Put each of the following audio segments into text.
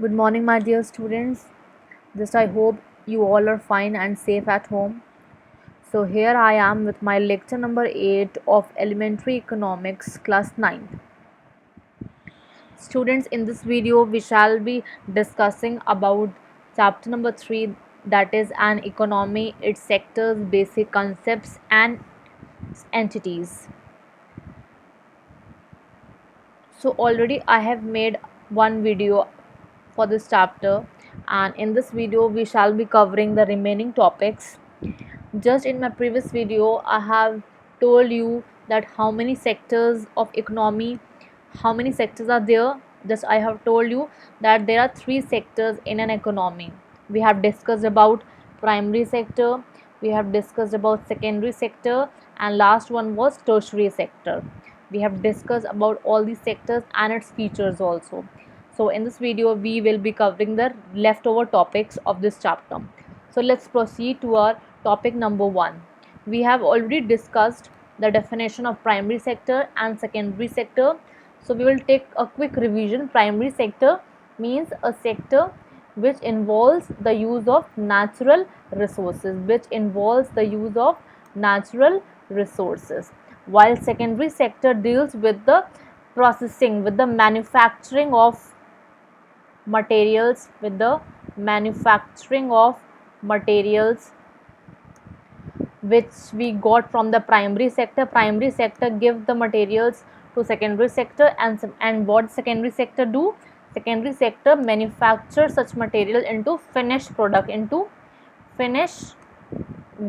Good morning, my dear students. Just I hope you all are fine and safe at home. So, here I am with my lecture number 8 of Elementary Economics, class 9. Students, in this video, we shall be discussing about chapter number 3, that is an economy, its sectors, basic concepts, and entities. So, already I have made one video for this chapter, and in this video we shall be covering the remaining topics. Just in my previous video I have told you that how many sectors of economy, how many sectors are there. Just I have told you that there are three sectors in an economy. We have discussed about primary sector, we have discussed about secondary sector, and last one was tertiary sector. We have discussed about all these sectors and its features also. So in this video we will be covering the leftover topics of this chapter. So let's proceed to our topic number 1. We have already discussed the definition of primary sector and secondary sector. So we will take a quick revision. Primary sector means a sector which involves the use of natural resources, while secondary sector deals with the processing, with the manufacturing of materials which we got from the primary sector. Primary sector give the materials to secondary sector, and what secondary sector do? Secondary sector manufacture such material into finished product, into finished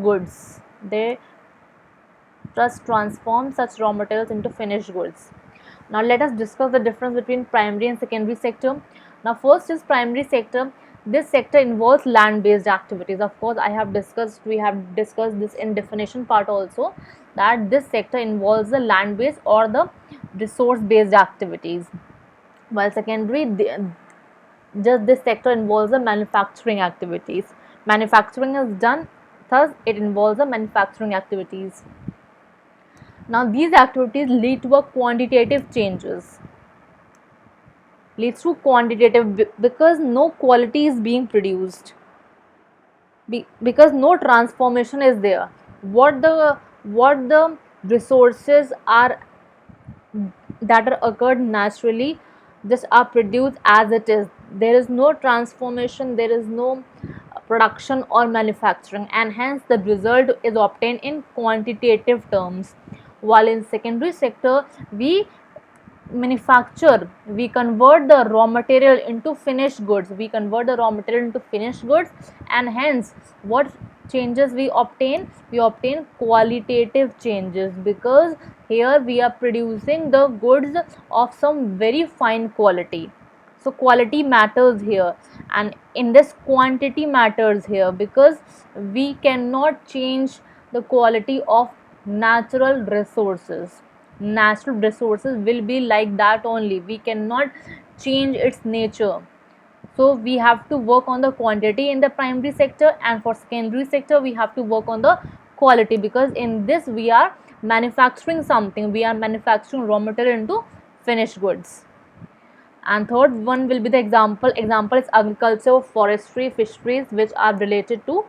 goods. They just transform such raw materials into finished goods. Now let us discuss the difference between primary and secondary sector. Now first is primary sector. This sector involves land based activities. Of course we have discussed this in definition part also, that this sector involves the land based or the resource based activities, while secondary, just this sector involves the manufacturing activities. Manufacturing is done, thus it involves the manufacturing activities. Now these activities lead to a leads to quantitative, because no quality is being produced, because no transformation is there. What the resources are that are occurred naturally just are produced as it is. There is no transformation, there is no production or manufacturing, and hence the result is obtained in quantitative terms. While in secondary sector we manufacture, we convert the raw material into finished goods, and hence what changes we obtain? We obtain qualitative changes, because here we are producing the goods of some very fine quality. So quality matters here, and in this quantity matters here, because we cannot change the quality of natural resources. Natural resources will be like that only, we cannot change its nature. So we have to work on the quantity in the primary sector, and for secondary sector we have to work on the quality, because in this we are manufacturing something, we are manufacturing raw material into finished goods. And third one will be the example is agriculture, forestry, fisheries, which are related to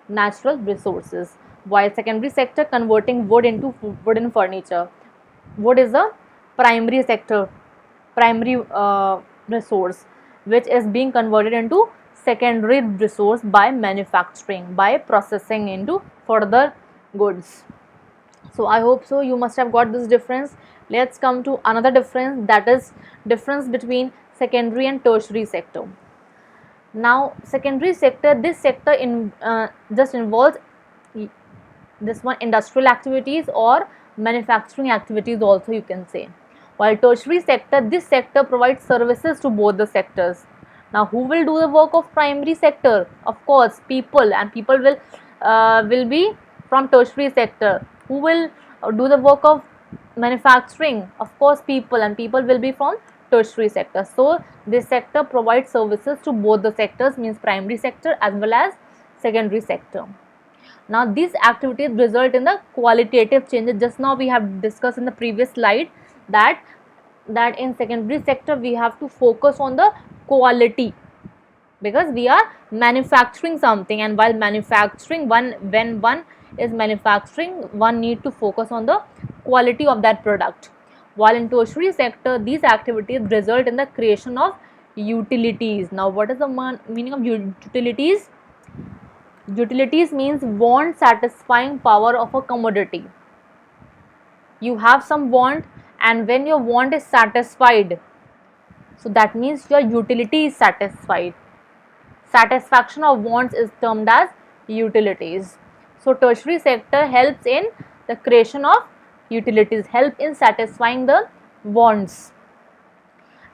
natural resources, while secondary sector converting wood into wooden furniture. Wood is a primary sector, primary resource, which is being converted into secondary resource by manufacturing, by processing into further goods. So I hope so you must have got this difference. Let's come to another difference, that is difference between secondary and tertiary sector. Now secondary sector, this sector just involves this one industrial activities or manufacturing activities also, you can say. While tertiary sector, this sector provides services to both the sectors. Now who will do the work of primary sector? Of course people, and people will be from tertiary sector. Who will do the work of manufacturing? Of course people, and people will be from tertiary sector. So this sector provides services to both the sectors, means primary sector as well as secondary sector. Now these activities result in the qualitative changes. Just now we have discussed in the previous slide that in secondary sector we have to focus on the quality, because we are manufacturing something, and while manufacturing, when one is manufacturing, one need to focus on the quality of that product. While in tertiary sector, these activities result in the creation of utilities. Now what is the meaning of utilities? Utilities means want satisfying power of a commodity. You have some want, and when your want is satisfied, so that means your utility is satisfied. Satisfaction of wants is termed as utilities. So tertiary sector helps in the creation of utilities, help in satisfying the wants.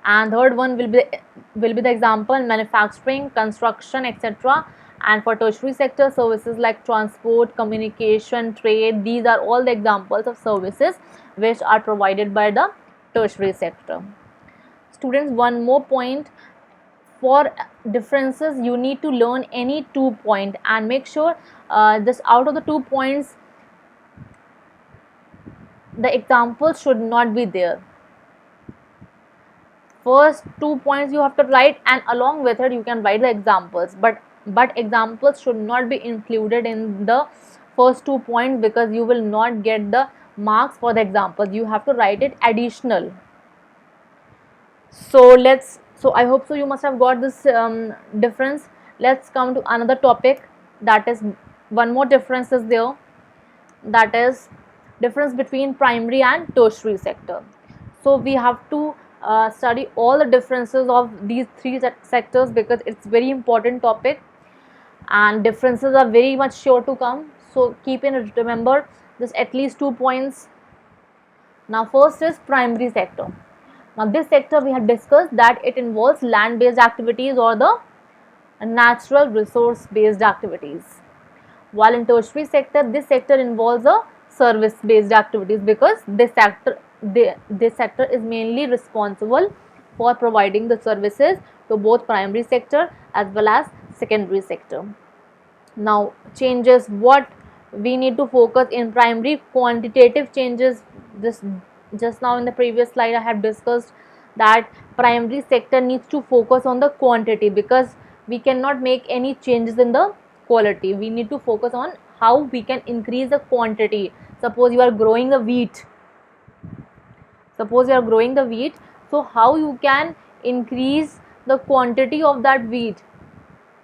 And third one will be the example manufacturing, construction, etc. And for tertiary sector, services like transport, communication, trade, these are all the examples of services which are provided by the tertiary sector. Students, one more point: for differences you need to learn any 2 point, and make sure this out of the 2 points the examples should not be there. First 2 points you have to write, and along with it you can write the examples, but examples should not be included in the first 2 points, because you will not get the marks for the examples. You have to write it additional. So I hope so you must have got this difference. Let's come to another topic, that is one more difference is there, that is difference between primary and tertiary sector. So we have to study all the differences of these three sectors, because it's very important topic and differences are very much sure to come. So remember this at least 2 points. Now first is primary sector. Now this sector we have discussed that it involves land based activities or the natural resource based activities. While in tertiary sector, this sector involves a service based activities, because this sector is mainly responsible for providing the services to both primary sector as well as secondary sector. Now changes, what we need to focus in primary: quantitative changes. This just now in the previous slide I have discussed that primary sector needs to focus on the quantity, because we cannot make any changes in the quality. We need to focus on how we can increase the quantity. Suppose you are growing the wheat, so how you can increase the quantity of that wheat?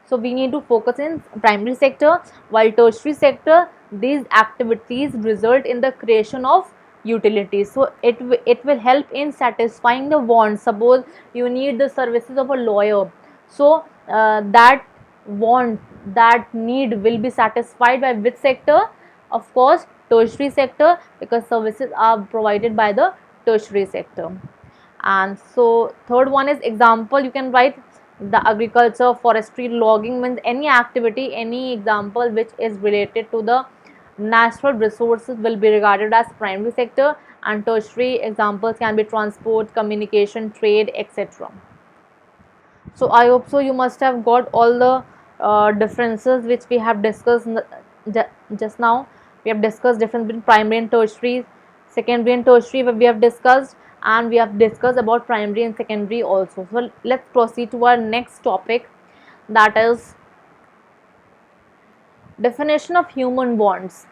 So we need to focus in primary sector. While tertiary sector, these activities result in the creation of utilities. So it will help in satisfying the wants. Suppose you need the services of a lawyer, so that want, that need will be satisfied by which sector? Of course tertiary sector, because services are provided by the tertiary sector. And so third one is example, you can write the agriculture, forestry, logging, means any activity, any example which is related to the natural resources will be regarded as primary sector, and tertiary examples can be transport, communication, trade, etc. So I hope so you must have got all the differences which we have discussed just now. We have discussed difference between primary and tertiary, secondary and tertiary we have discussed, and we have discussed about primary and secondary also. So let's proceed to our next topic, that is definition of human wants.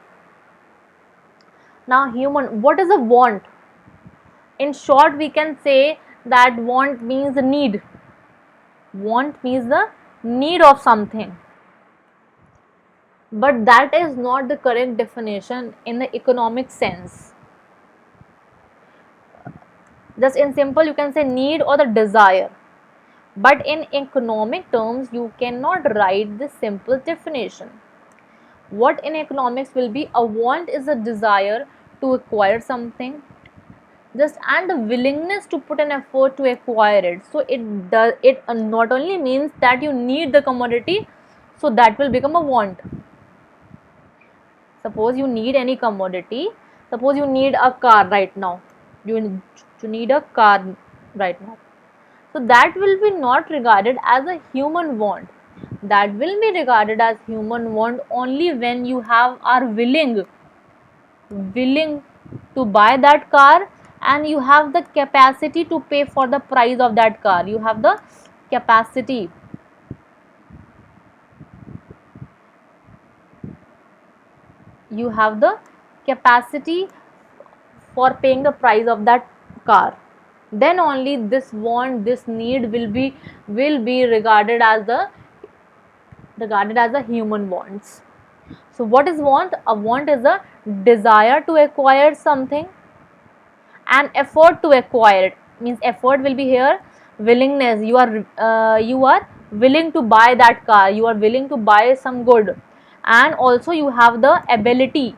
Now what is a want? In short we can say that want means a need. Want means the need of something, but that is not the correct definition in the economic sense. Just in simple you can say need or the desire, but in economic terms you cannot write this simple definition. What in economics will be a want is a desire to acquire something, just and the willingness to put an effort to acquire it. So it not only means that you need the commodity, so that will become a want. Suppose you need any commodity, suppose you need a car right now, you need a car right now, so that will be not regarded as a human want. That will be regarded as human want only when you are willing to buy that car, and you have the capacity to pay for the price of that car. You have the capacity, you have the capacity for paying the price of that car, then only this want, this need will be regarded as a human wants. So what is want? A want is a desire to acquire something, and effort to acquire it. Means effort will be here, willingness, you are willing to buy that car, you are willing to buy some good, and also you have the ability,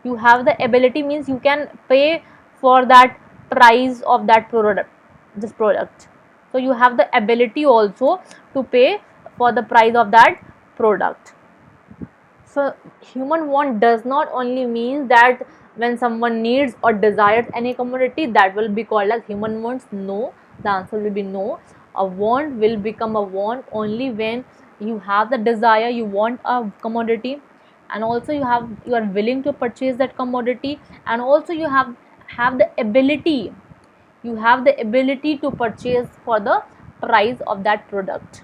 means you can pay for that price of that product, this product. So you have the ability also to pay for the price of that product. So human want does not only mean that when someone needs or desires any commodity, that will be called as human wants. No, the answer will be no. A want will become a want only when you have the desire, you want a commodity, and also you are willing to purchase that commodity, and also you have the ability, to purchase for the price of that product.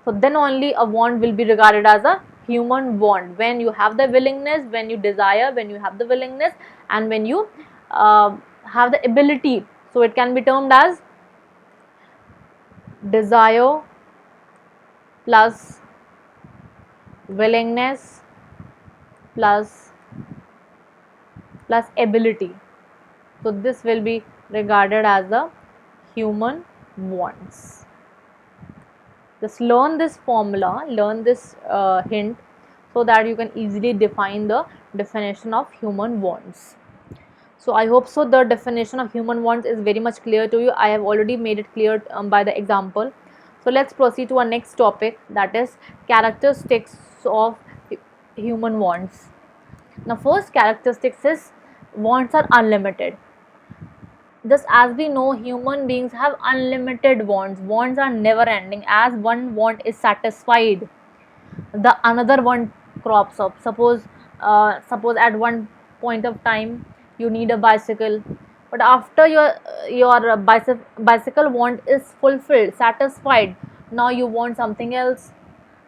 So then only a want will be regarded as a human want, when you have the willingness, when you desire, when you have the willingness, and when you have the ability. So it can be termed as desire plus willingness plus ability. So this will be regarded as the human wants. Just learn this formula, learn this hint, so that you can easily define the definition of human wants. So I hope so the definition of human wants is very much clear to you. I have already made it clear by the example. So let's proceed to our next topic, that is characteristics of human wants. Now first characteristics is wants are unlimited. Just as we know, human beings have unlimited wants are never ending. As one want is satisfied, the another one crops up. Suppose at one point of time you need a bicycle, but after your bicycle want is fulfilled, satisfied, now you want something else.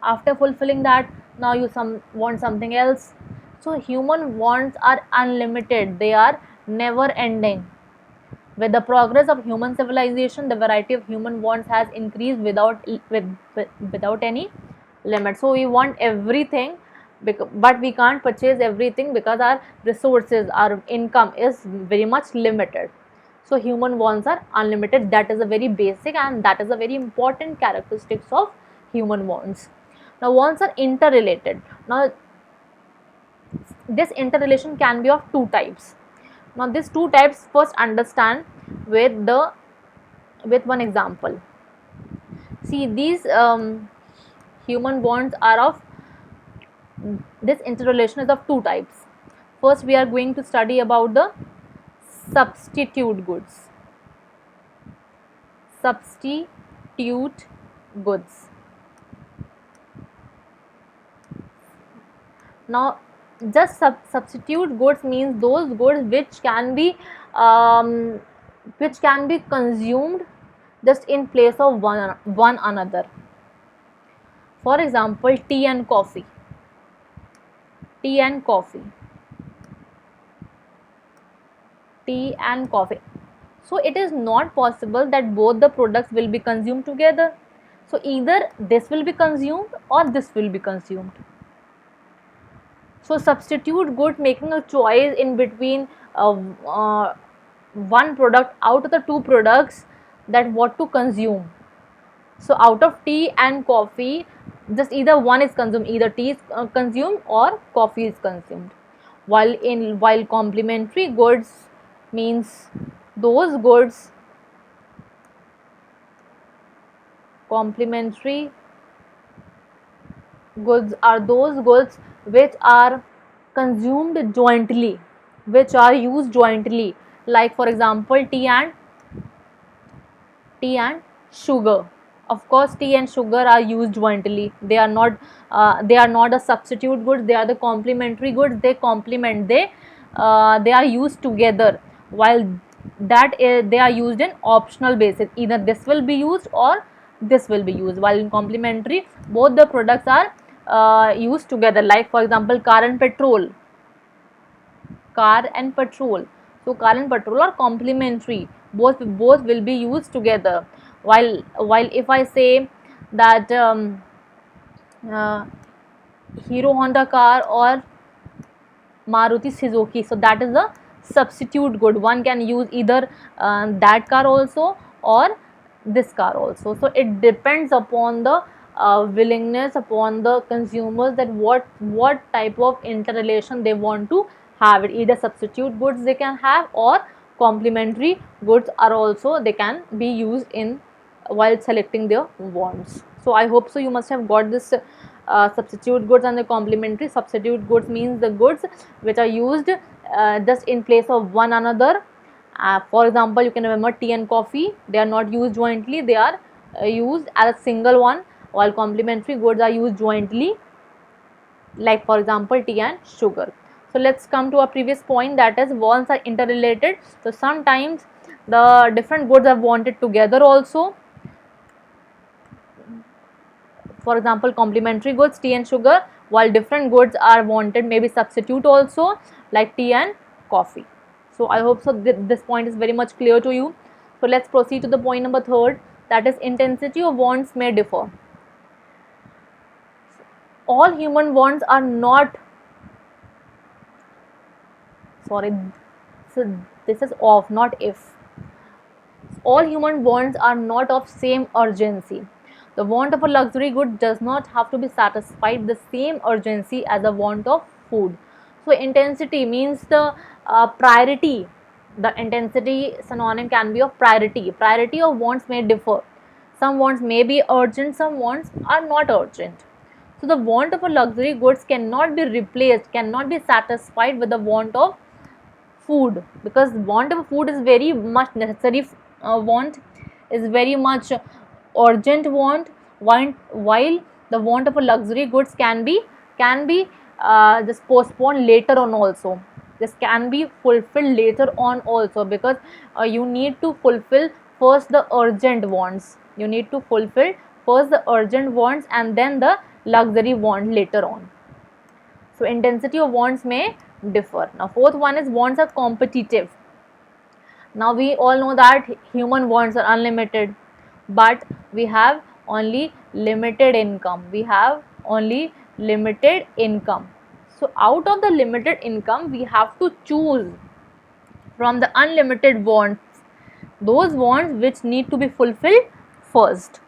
After fulfilling that, now you want something else. So human wants are unlimited, they are never ending. With the progress of human civilization, the variety of human wants has increased without any limit. So we want everything, but we can't purchase everything because our resources, our income is very much limited. So human wants are unlimited. That is a very basic and that is a very important characteristics of human wants. Now wants are interrelated. Now this interrelation can be of two types. Now these two types first understand with one example. See, these human bonds are of, this interrelation is of two types. First we are going to study about the substitute goods. Substitute goods. Now just substitute goods means those goods which can be consumed just in place of one another. For example, tea and coffee. Tea and coffee. Tea and coffee. So it is not possible that both the products will be consumed together. So either this will be consumed or this will be consumed. So substitute good, making a choice in between one product out of the two products, that what to consume. So out of tea and coffee, just either one is consumed, either tea is consumed or coffee is consumed. While complementary goods means those goods, complementary goods are those goods which are consumed jointly, which are used jointly, like for example tea and sugar. Of course tea and sugar are used jointly, they are not a substitute goods, they are the complementary goods, they complement, they are used together, while they are used in optional basis, either this will be used or this will be used, while in complementary both the products are used together. Like for example, car and petrol. So car and petrol are complementary, both will be used together. While if I say that uh, Hero Honda car or Maruti Suzuki, so that is a substitute good. One can use either that car also or this car also. So it depends upon the willingness, upon the consumers, that what type of interrelation they want to have it. Either substitute goods they can have, or complementary goods are also they can be used in while selecting their wants. So I hope so you must have got this substitute goods and the complementary. Substitute goods means the goods which are used just in place of one another. For example, you can remember tea and coffee, they are not used jointly, they are used as a single one, while complementary goods are used jointly, like for example tea and sugar. So let's come to our previous point, that is wants are interrelated. So sometimes the different goods are wanted together also. For example, complementary goods, tea and sugar, while different goods are wanted, maybe substitute also, like tea and coffee. So I hope so this point is very much clear to you. So let's proceed to the point number third, that is intensity of wants may differ. All human wants are not, sorry, so this is of, not if. All human wants are not of same urgency. The want of a luxury good does not have to be satisfied the same urgency as a want of food. So intensity means the priority. The intensity synonym can be of priority. Priority of wants may differ. Some wants may be urgent, some wants are not urgent. So the want of a luxury goods cannot be replaced, cannot be satisfied with the want of food, because want of food is very much necessary want, is very much urgent want, while the want of a luxury goods can be just postponed later on also. This can be fulfilled later on also, because you need to fulfill first the urgent wants, you need to fulfill first the urgent wants and then the luxury want later on. So intensity of wants may differ. Now fourth one is wants are competitive. Now we all know that human wants are unlimited, but we have only limited income. We have only limited income. So out of the limited income, we have to choose from the unlimited wants, those wants which need to be fulfilled first.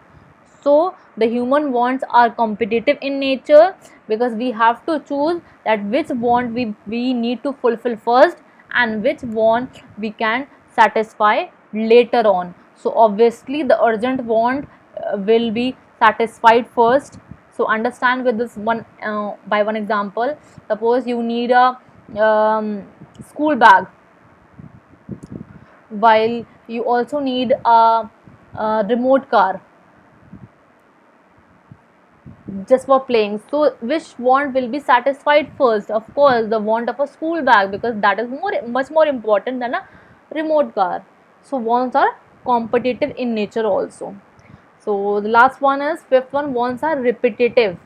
So the human wants are competitive in nature, because we have to choose that which want we need to fulfill first and which want we can satisfy later on. So obviously the urgent want will be satisfied first. So understand with this one by one example. Suppose you need a school bag, while you also need a remote car just for playing. So which want will be satisfied first? Of course the want of a school bag, because that is much more important than a remote car. So wants are competitive in nature also. So the last one is fifth one, wants are repetitive.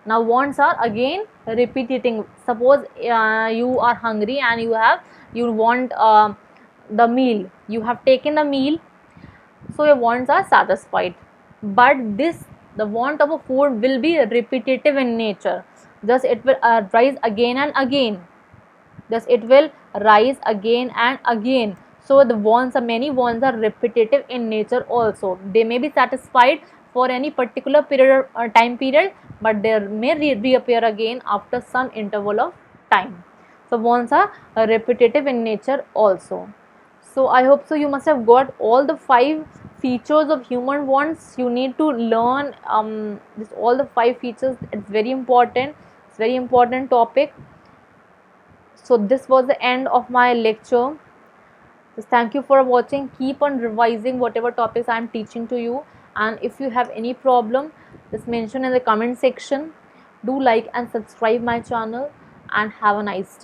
Now wants are again repeating. Suppose you are hungry and you want the meal, you have taken the meal, so your wants are satisfied. But this, the want of a food will be repetitive in nature, thus it will rise again and again, thus it will rise again and again. So the wants are, many wants are repetitive in nature also. They may be satisfied for any particular period or time period, but they may reappear again after some interval of time. So wants are repetitive in nature also. So I hope so you must have got all the 5 features of human wants. You need to learn this, all the 5 features. It's very important, it's very important topic. So this was the end of my lecture. So thank you for watching. Keep on revising whatever topics I am teaching to you, and if you have any problem, just mention in the comment section. Do like and subscribe my channel, and have a nice day.